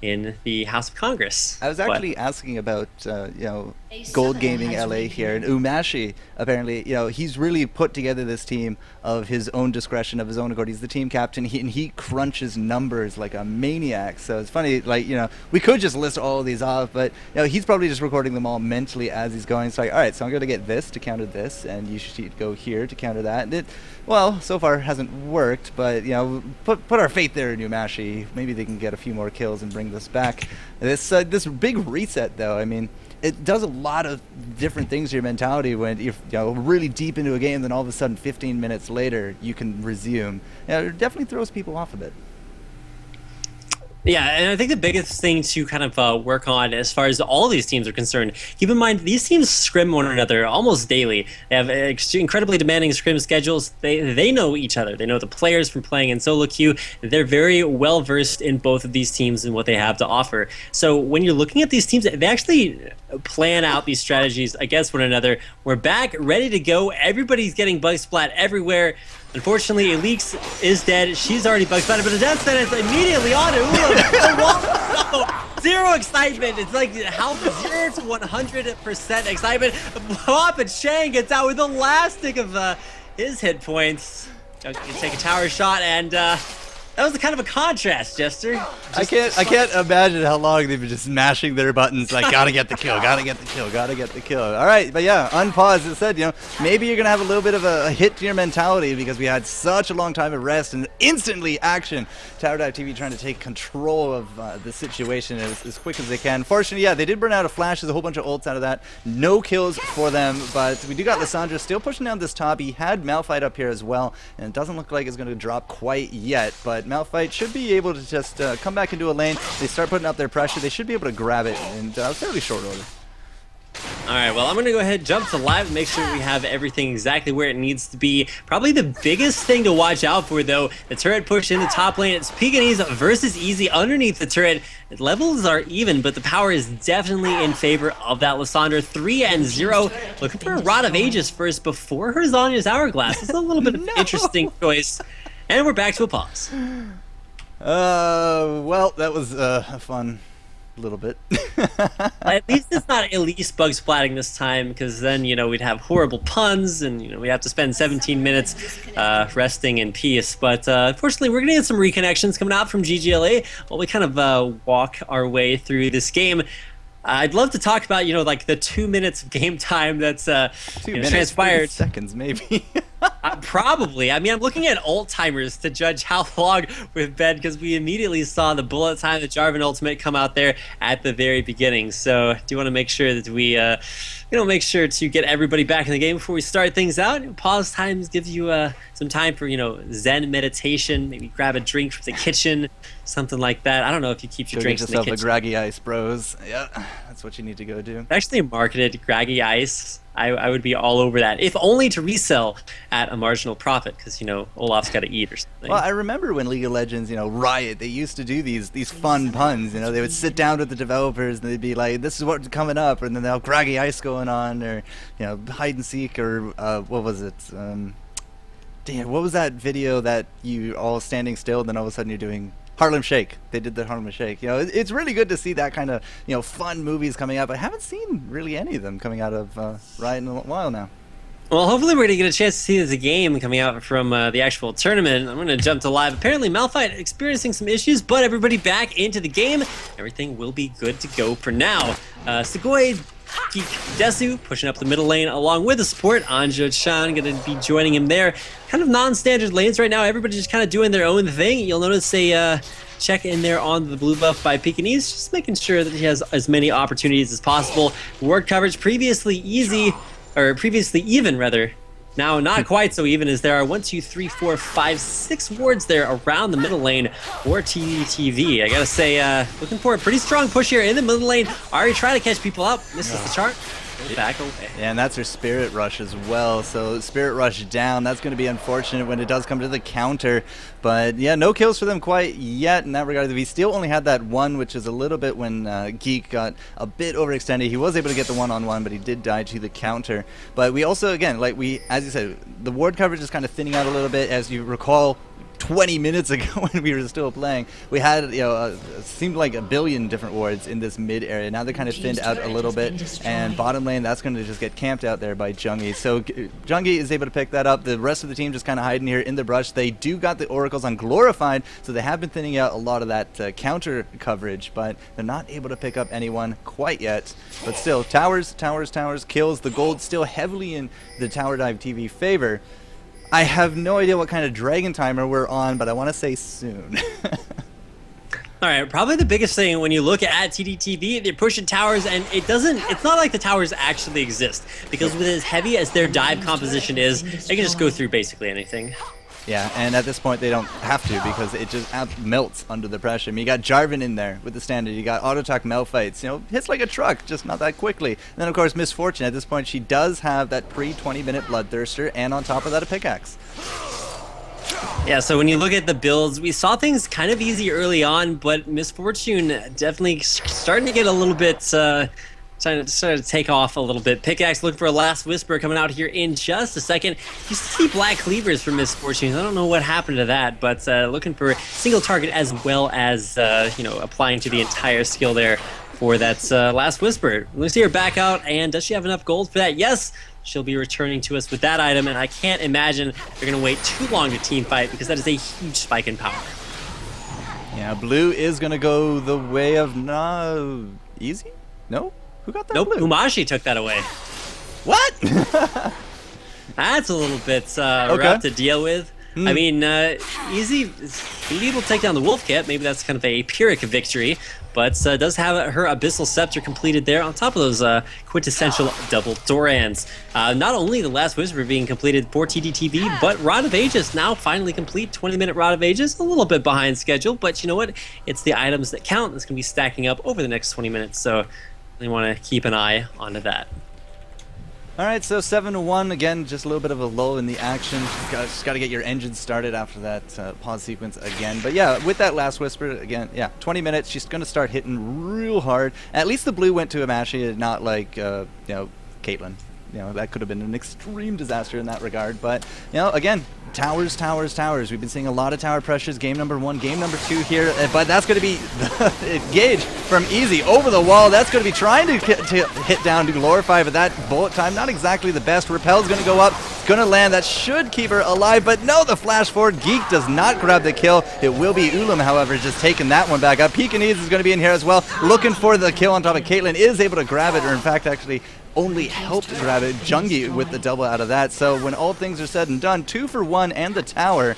in the House of Congress. I was actually asking about, you know, Gold Gaming LA here, and Umashi, apparently, you know, he's really put together this team of his own discretion, of his own accord. He's the team captain, and he crunches numbers like a maniac. So it's funny, like, you know, we could just list all of these off, but, you know, he's probably just recording them all mentally as he's going. It's like, all right, so I'm going to get this to counter this, and you should go here to counter that. And it, well, so far hasn't worked, but, you know, put our faith there in Umashi. Maybe they can get a few more kills and bring this back. This big reset, though, I mean, it does a lot of different things to your mentality when you're, you know, really deep into a game, then all of a sudden 15 minutes later you can resume. You know, it definitely throws people off a bit. Yeah, and I think the biggest thing to kind of work on as far as all these teams are concerned, keep in mind these teams scrim one another almost daily. They have incredibly demanding scrim schedules. They know each other. They know the players from playing in solo queue. They're very well versed in both of these teams and what they have to offer. So when you're looking at these teams, they actually plan out these strategies against one another. We're back, ready to go. Everybody's getting bug splat everywhere. Unfortunately, Elise is dead. She's already bug splatted, but the death sentence immediately on it. Zero excitement. It's like how 0 to 100% excitement. Pop and Shane gets out with the last stick of his hit points. Junkie can take a tower shot, and that was kind of a contrast, Jester. I can't imagine how long they've been just mashing their buttons like gotta get the kill, gotta get the kill, gotta get the kill. All right, but yeah, unpause. It said, maybe you're gonna have a little bit of a hit to your mentality because we had such a long time of rest and instantly action. Tower Dive TV trying to take control of the situation as quick as they can. Fortunately, yeah, they did burn out a flash. There's a whole bunch of ults out of that. No kills for them, but we do got Lissandra still pushing down this top. He had Malphite up here as well, and it doesn't look like it's gonna drop quite yet, but Malphite should be able to just come back into a lane. They start putting up their pressure. They should be able to grab it in fairly short order. All right, well, I'm going to go ahead and jump to live and make sure we have everything exactly where it needs to be. Probably the biggest thing to watch out for, though, the turret push in the top lane. It's Pekinese versus Easy underneath the turret. The levels are even, but the power is definitely in favor of that Lissandra. 3-0. Looking for a Rod of Aegis first before her Zhonya's Hourglass. It's a little bit of an interesting choice. And we're back to a pause. Well, that was a fun little bit. At least it's not Elise bug splatting this time, because then, we'd have horrible puns, and, we'd have to spend 17 minutes resting in peace. But unfortunately, we're going to get some reconnections coming out from ggLA while we kind of walk our way through this game. I'd love to talk about, like the 2 minutes of game time that's transpired. 30 seconds, maybe. Probably. I mean, I'm looking at ult timers to judge how long we've been, because we immediately saw the bullet time, the Jarvan ultimate come out there at the very beginning. So do want to make sure that we, make sure to get everybody back in the game before we start things out. Pause times give you some time for, Zen meditation, maybe grab a drink from the kitchen, something like that. I don't know if you keep your drinks in the kitchen. Get yourself a Graggy Ice, bros. Yeah, that's what you need to go do. Actually marketed Graggy Ice. I would be all over that, if only to resell at a marginal profit, because Olaf's got to eat or something. Well, I remember when League of Legends, Riot, they used to do these fun puns. They would sit down with the developers and they'd be like, "This is what's coming up," and then they'll have Graggy Ice going on, or hide and seek, or what was it? Damn, what was that video that you all standing still, and then all of a sudden you're doing Harlem Shake? They did the Harlem Shake. It's really good to see that kind of fun movies coming out. But I haven't seen really any of them coming out of Riot in a while now. Well, hopefully we're going to get a chance to see the game coming out from the actual tournament. I'm going to jump to live. Apparently Malphite experiencing some issues, but everybody back into the game. Everything will be good to go for now. Sugoi, Geek, Desu pushing up the middle lane along with the support. Anjo Chan going to be joining him there. Kind of non-standard lanes right now. Everybody just kind of doing their own thing. You'll notice a check in there on the blue buff by Pekinese, just making sure that he has as many opportunities as possible. Ward coverage previously even rather. Now not quite so even, as there are 1, 2, 3, 4, 5, 6 wards there around the middle lane for TDTV. I gotta say, looking for a pretty strong push here in the middle lane. Ahri trying to catch people up, misses the chart. Back away. Yeah, and that's her Spirit Rush as well. So Spirit Rush down. That's going to be unfortunate when it does come to the counter. But yeah, no kills for them quite yet in that regard. We still only had that one, which is a little bit when Geek got a bit overextended. He was able to get the one-on-one, but he did die to the counter. But we also, again, as you said, the ward coverage is kind of thinning out a little bit. As you recall, 20 minutes ago when we were still playing, we had seemed like a billion different wards in this mid area. Now they're kind of thinned out a little bit, and bottom lane, that's going to just get camped out there by Jungi. So Jungi is able to pick that up. The rest of the team just kind of hiding here in the brush. They do got the oracles on Glorified, so they have been thinning out a lot of that counter coverage, but they're not able to pick up anyone quite yet. But still, towers kills. The gold still heavily in the Tower Dive TV favor. I have no idea what kind of dragon timer we're on, but I want to say soon. All right, probably the biggest thing when you look at TDTV, they're pushing towers, and it's not like the towers actually exist, because with as heavy as their dive composition is, they can just go through basically anything. Yeah, and at this point they don't have to, because it just melts under the pressure. I mean, you got Jarvan in there with the standard. You got auto-attack Malphites. Hits like a truck, just not that quickly. And then, of course, Misfortune. At this point, she does have that pre-20-minute Bloodthirster, and on top of that, a pickaxe. Yeah, so when you look at the builds, we saw things kind of easy early on, but Misfortune definitely starting to get a little bit trying to take off a little bit. Pickaxe looking for a last whisper coming out here in just a second. You see black cleavers from Miss Fortunes. I don't know what happened to that, but looking for a single target as well as applying to the entire skill there for that last whisper. Let's see her back out, and does she have enough gold for that? Yes. She'll be returning to us with that item, and I can't imagine they're going to wait too long to team fight because that is a huge spike in power. Yeah, blue is going to go the way of easy? No? Who got that? Nope, blue? Umashi took that away. What? That's a little bit rough to deal with. I mean, Easy is going to be able to take down the Wolf Kit. Maybe that's kind of a Pyrrhic victory, but does have her Abyssal Scepter completed there on top of those quintessential double Dorans. Not only the last Whisper being completed for TDTV, but Rod of Ages now finally complete. 20-minute Rod of Ages, a little bit behind schedule, but you know what? It's the items that count that's going to be stacking up over the next 20 minutes, so we want to keep an eye onto that. All right, so 7-1 again, just a little bit of a lull in the action. Just got to get your engine started after that pause sequence again. But yeah, with that last whisper again, yeah, 20 minutes. She's going to start hitting real hard. At least the blue went to Amashi, not like Caitlyn. That could have been an extreme disaster in that regard. But again, towers. We've been seeing a lot of tower pressures. Game number 1, game number 2 here. But that's going to be Gage from Easy over the wall. That's going to be trying to hit down to Glorify, but that bullet time not exactly the best. Repel's going to go up. It's going to land. That should keep her alive. But no, the flash forward. Geek does not grab the kill. It will be Ulam, however, just taking that one back up. Pekingese is going to be in here as well, looking for the kill on top of Caitlyn. Is able to grab it, or in fact, actually only helped grab it. Jungi with the double out of that. So when all things are said and done, 2 for 1 and the tower,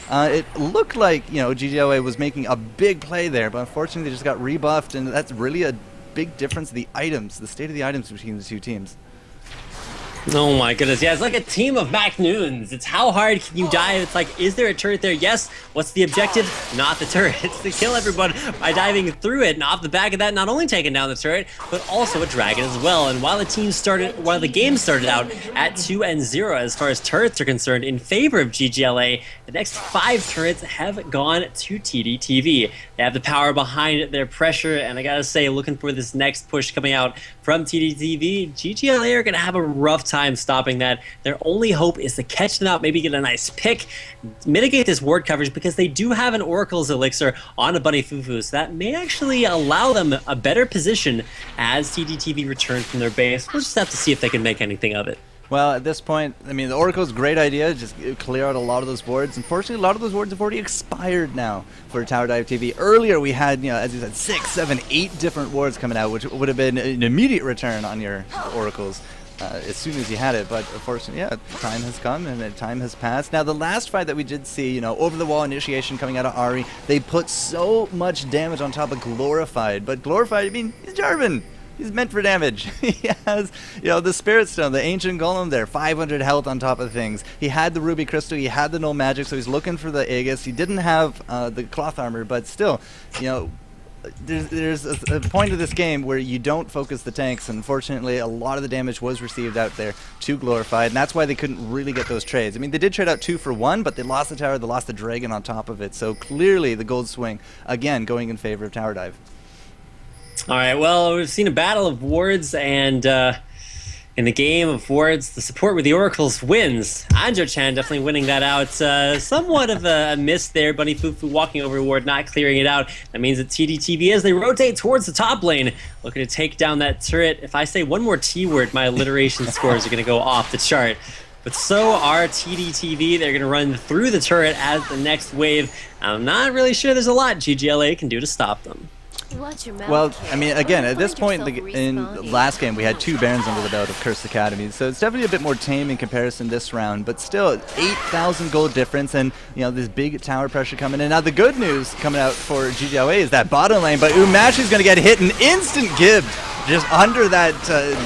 it looked like ggLA was making a big play there, but unfortunately they just got rebuffed, and that's really a big difference. The items, the state of the items between the two teams. Oh my goodness, yeah, it's like a team of Mac Noons. It's how hard can you dive? It's like, is there a turret there? Yes. What's the objective? Not the turret. It's to kill everyone by diving through it, and off the back of that, not only taking down the turret, but also a dragon as well. And while the game started out at 2-0 as far as turrets are concerned in favor of ggLA, the next 5 turrets have gone to TDTV. They have the power behind their pressure, and I gotta say, looking for this next push coming out from TDTV, ggLA are gonna have a rough time stopping that. Their only hope is to catch them out, maybe get a nice pick, mitigate this ward coverage, because they do have an Oracle's Elixir on a Bunny Fufu, so that may actually allow them a better position as TDTV returns from their base. We'll just have to see if they can make anything of it. Well, at this point, I mean, the Oracle's great idea, just clear out a lot of those wards. Unfortunately, a lot of those wards have already expired now for Tower Dive TV. Earlier, we had, as you said, 6, 7, 8 different wards coming out, which would have been an immediate return on your Oracles as soon as you had it. But unfortunately, yeah, time has come and the time has passed. Now, the last fight that we did see, over the wall initiation coming out of Ahri, they put so much damage on top of Glorified. But Glorified, I mean, he's Jarvan. He's meant for damage. He has, the Spirit Stone, the Ancient Golem there, 500 health on top of things. He had the Ruby Crystal, he had the No Magic, so he's looking for the Aegis. He didn't have the Cloth Armor, but still, there's a point of this game where you don't focus the tanks. Unfortunately, a lot of the damage was received out there to Glorified, and that's why they couldn't really get those trades. I mean, they did trade out 2 for 1, but they lost the tower, they lost the dragon on top of it. So clearly, the gold swing, again, going in favor of Tower Dive. All right, well, we've seen a battle of wards, and in the game of wards, the support with the Oracles wins. Anjo-chan definitely winning that out. Somewhat of a miss there. Bunny Fufu walking over ward, not clearing it out. That means that TDTV, as they rotate towards the top lane, looking to take down that turret. If I say one more T word, my alliteration scores are going to go off the chart. But so are TDTV. They're going to run through the turret as the next wave. I'm not really sure there's a lot ggLA can do to stop them. Well, I mean, again, at this point in the last game, we had 2 Barons under the belt of Cursed Academy, so it's definitely a bit more tame in comparison this round, but still, 8,000 gold difference, and, this big tower pressure coming in. Now, the good news coming out for ggLA is that bottom lane, but Umashi's going to get hit an instant gibbed just under that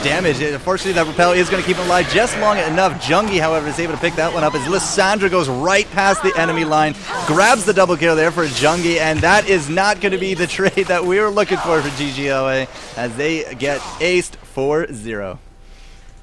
damage. Unfortunately, that repel is going to keep him alive just long enough. Jungi, however, is able to pick that one up as Lissandra goes right past the enemy line, grabs the double kill there for Jungi, and that is not going to be the trade that we were looking for ggLA as they get aced 4-0.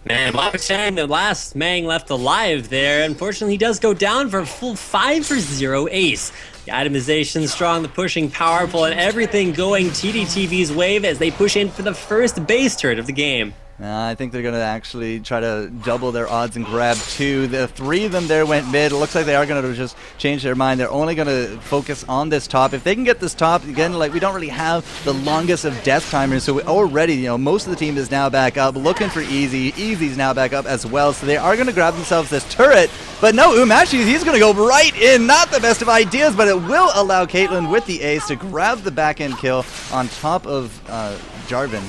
Man, Mobafire, the last Mang left alive there. Unfortunately, he does go down for a full 5-0 ace. The itemization strong, the pushing powerful, and everything going TDTV's wave as they push in for the first base turret of the game. I think they're going to actually try to double their odds and grab 2. The 3 of them there went mid. It looks like they are going to just change their mind. They're only going to focus on this top. If they can get this top, again, like we don't really have the longest of death timers, so we already, you know, most of the team is now back up, looking for Easy. Easy's now back up as well, so they are going to grab themselves this turret. But no, Umashi, he's going to go right in. Not the best of ideas, but it will allow Caitlyn with the ace to grab the back-end kill on top of Jarvan.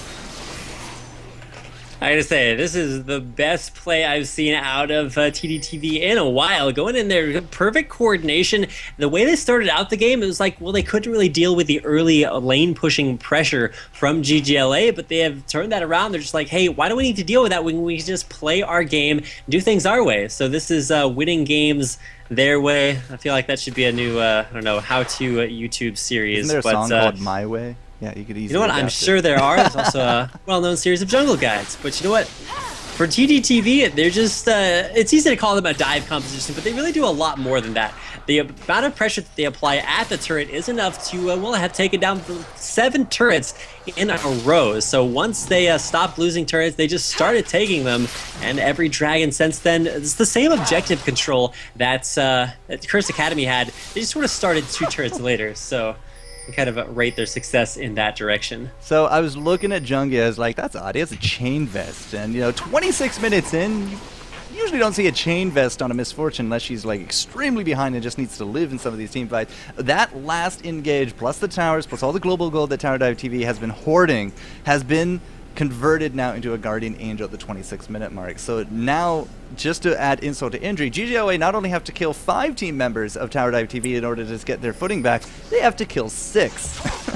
I gotta say, this is the best play I've seen out of TDTV in a while. Going in there, perfect coordination. The way they started out the game, it was like, well, they couldn't really deal with the early lane pushing pressure from ggLA, but they have turned that around. They're just like, hey, why do we need to deal with that when we just play our game, do things our way? So this is winning games their way. I feel like that should be a new, I don't know, how-to YouTube series. Isn't there a song called My Way? Yeah, you could easily. You know what? I'm sure there are. There's also a well-known series of jungle guides. But you know what? For TDTV, they're just, it's easy to call them a dive composition, but they really do a lot more than that. The amount of pressure that they apply at the turret is enough to, well, have taken down 7 turrets in a row. So once they stopped losing turrets, they just started taking them, and every dragon since then, it's the same objective control that Curse Academy had. They just sort of started 2 turrets later, so kind of rate their success in that direction. So I was looking at Jungia, I was like, that's odd, he has a chain vest. And, you know, 26 minutes in, you usually don't see a chain vest on a Misfortune unless she's, like, extremely behind and just needs to live in some of these team fights. That last engage, plus the towers, plus all the global gold that Tower Dive TV has been hoarding, has been converted now into a Guardian Angel at the 26-minute mark. So now, just to add insult to injury, ggLA not only have to kill 5 team members of Tower Dive TV in order to just get their footing back, they have to kill 6.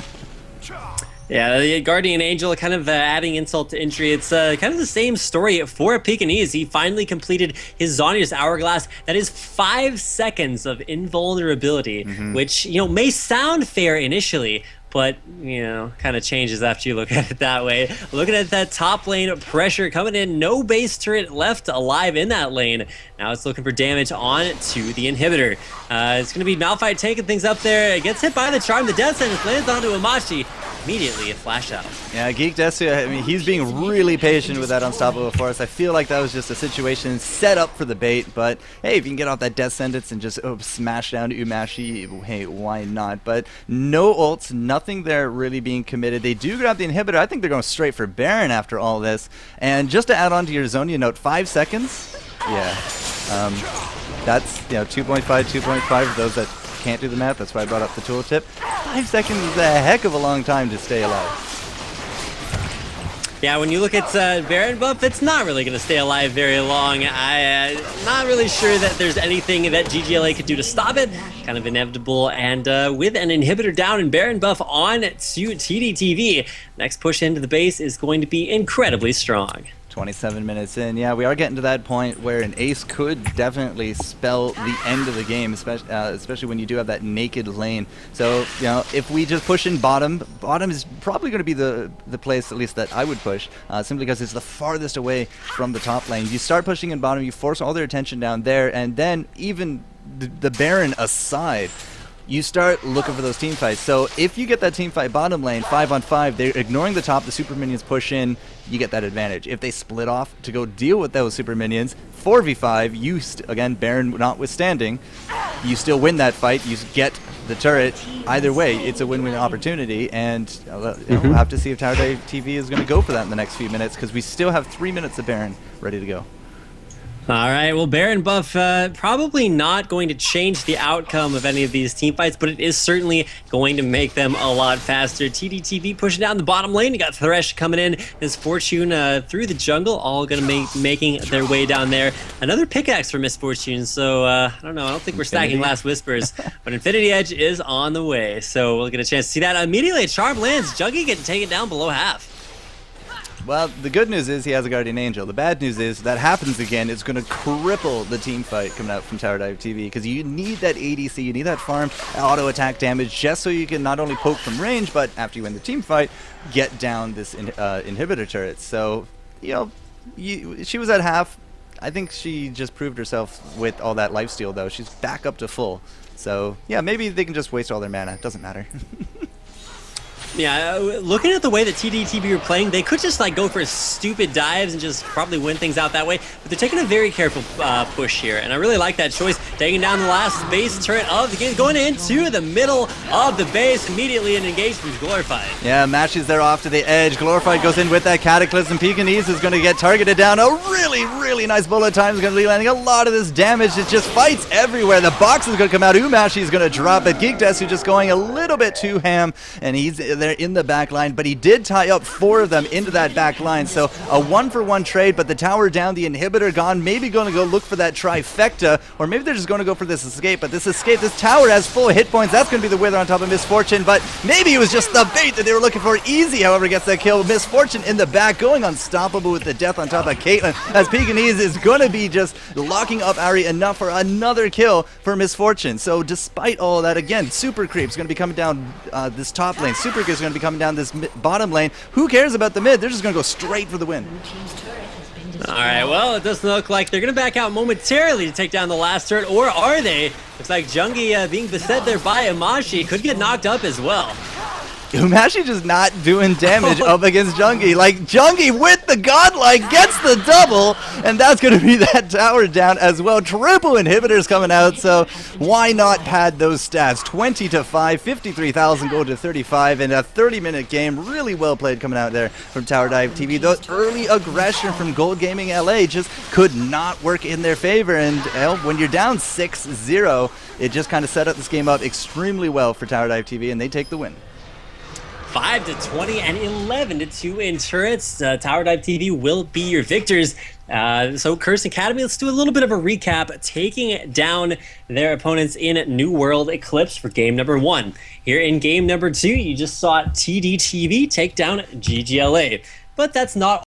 Yeah, the Guardian Angel kind of adding insult to injury. It's kind of the same story for Pekinese. He finally completed his Zhonya's Hourglass. That is 5 seconds of invulnerability, which, you know, may sound fair initially, but, you know, kind of changes after you look at it that way. Looking at that top lane pressure coming in, no base turret left alive in that lane. Now it's looking for damage on to the inhibitor. It's going to be Malphite taking things up there. It gets hit by the charm. The death sentence lands onto Amashi. Immediately a flash out. Yeah, Geek Desu, I mean, he's being really patient with that Unstoppable Force. I feel like that was just a situation set up for the bait, but hey, if you can get off that death sentence and just smash down to Umashi, hey, why not? But no ults, nothing there really being committed. They do grab the inhibitor. I think they're going straight for Baron after all this. And just to add on to your Zonia note, 5 seconds? Yeah. That's, you know, 2.5, 2.5 for those that can't do the math. That's why I brought up the tooltip. 5 seconds is a heck of a long time to stay alive. Yeah, when you look at Baron buff, it's not really going to stay alive very long. I'm not really sure that there's anything that ggLA could do to stop it. Kind of inevitable. And with an inhibitor down and Baron buff on to TDTV, next push into the base is going to be incredibly strong. 27 minutes in. Yeah, we are getting to that point where an ace could definitely spell the end of the game, especially when you do have that naked lane. So, you know, if we just push in bottom is probably going to be the place, at least, that I would push, simply because it's the farthest away from the top lane. You start pushing in bottom, you force all their attention down there, and then even the Baron aside, you start looking for those team fights. So if you get that team fight bottom lane, 5-on-5, they're ignoring the top, the super minions push in, you get that advantage. If they split off to go deal with those super minions, 4v5, you, again, Baron notwithstanding, you still win that fight, you get the turret. Either way, it's a win-win opportunity, and you know, we'll have to see if Tower Dive TV is going to go for that in the next few minutes, because we still have 3 minutes of Baron ready to go. All right, well, Baron buff probably not going to change the outcome of any of these team fights, but it is certainly going to make them a lot faster. TDTV pushing down the bottom lane. You got Thresh coming in, his Fortune through the jungle, all going to be making their way down there. Another pickaxe for Misfortune, so I don't know. I don't think we're stacking Last Whispers, but Infinity Edge is on the way, so we'll get a chance to see that. Immediately, a charm lands. Juggy getting taken down below half. Well, the good news is he has a Guardian Angel. The bad news is that happens again, it's going to cripple the team fight coming out from Tower Dive TV, because you need that ADC, you need that farm auto attack damage just so you can not only poke from range, but after you win the team fight, get down this inhibitor turret. So, you know, she was at half. I think she just proved herself with all that lifesteal, though. She's back up to full. So, yeah, maybe they can just waste all their mana. Doesn't matter. Yeah, looking at the way that TDTV are playing, they could just like go for stupid dives and just probably win things out that way. But they're taking a very careful push here, and I really like that choice. Taking down the last base turret of the game, going into the middle of the base, immediately an engagement Glorified. Yeah, matches there off to the edge. Glorified goes in with that Cataclysm. Pekinese is going to get targeted down. A really nice bullet time is going to be landing a lot of this damage. It just fights everywhere. The box is going to come out. Umashi is going to drop it. Geekdesu just going a little bit too ham, and he's there in the back line, but he did tie up 4 of them into that back line, so a 1-for-1 trade, but the tower down, the inhibitor gone, maybe going to go look for that trifecta, or maybe they're just going to go for this escape, but this tower has full hit points. That's going to be the Wither on top of Misfortune, but maybe it was just the bait that they were looking for. Easy, however, gets that kill. Misfortune in the back, going unstoppable with the death on top of Caitlyn, as Pekinese is going to be just locking up Ahri enough for another kill for Misfortune. So despite all that, again, Super Creep's going to be coming down this top lane. Super Creep's going to be coming down this bottom lane. Who cares about the mid? They're just going to go straight for the win. All right, well, it doesn't look like they're going to back out momentarily to take down the last turret, or are they? Looks like Jungi being beset there by Amashi could get knocked up as well. Umashi just not doing damage up against Jungi. Like, Jungi with the godlike gets the double, and that's going to be that tower down as well. Triple inhibitors coming out, so why not pad those stats? 20-5, 53,000 gold to 35 in a 30-minute game. Really well played coming out there from Tower Dive TV. The early aggression from Gold Gaming LA just could not work in their favor, and when you're down 6-0, it just kind of set up this game up extremely well for Tower Dive TV, and they take the win. 5-20 and 11-2 in turrets. Tower Dive TV will be your victors. So Curse Academy, let's do a little bit of a recap, taking down their opponents in New World Eclipse for game number 1. Here in game number 2, you just saw TDTV take down ggLA. But that's not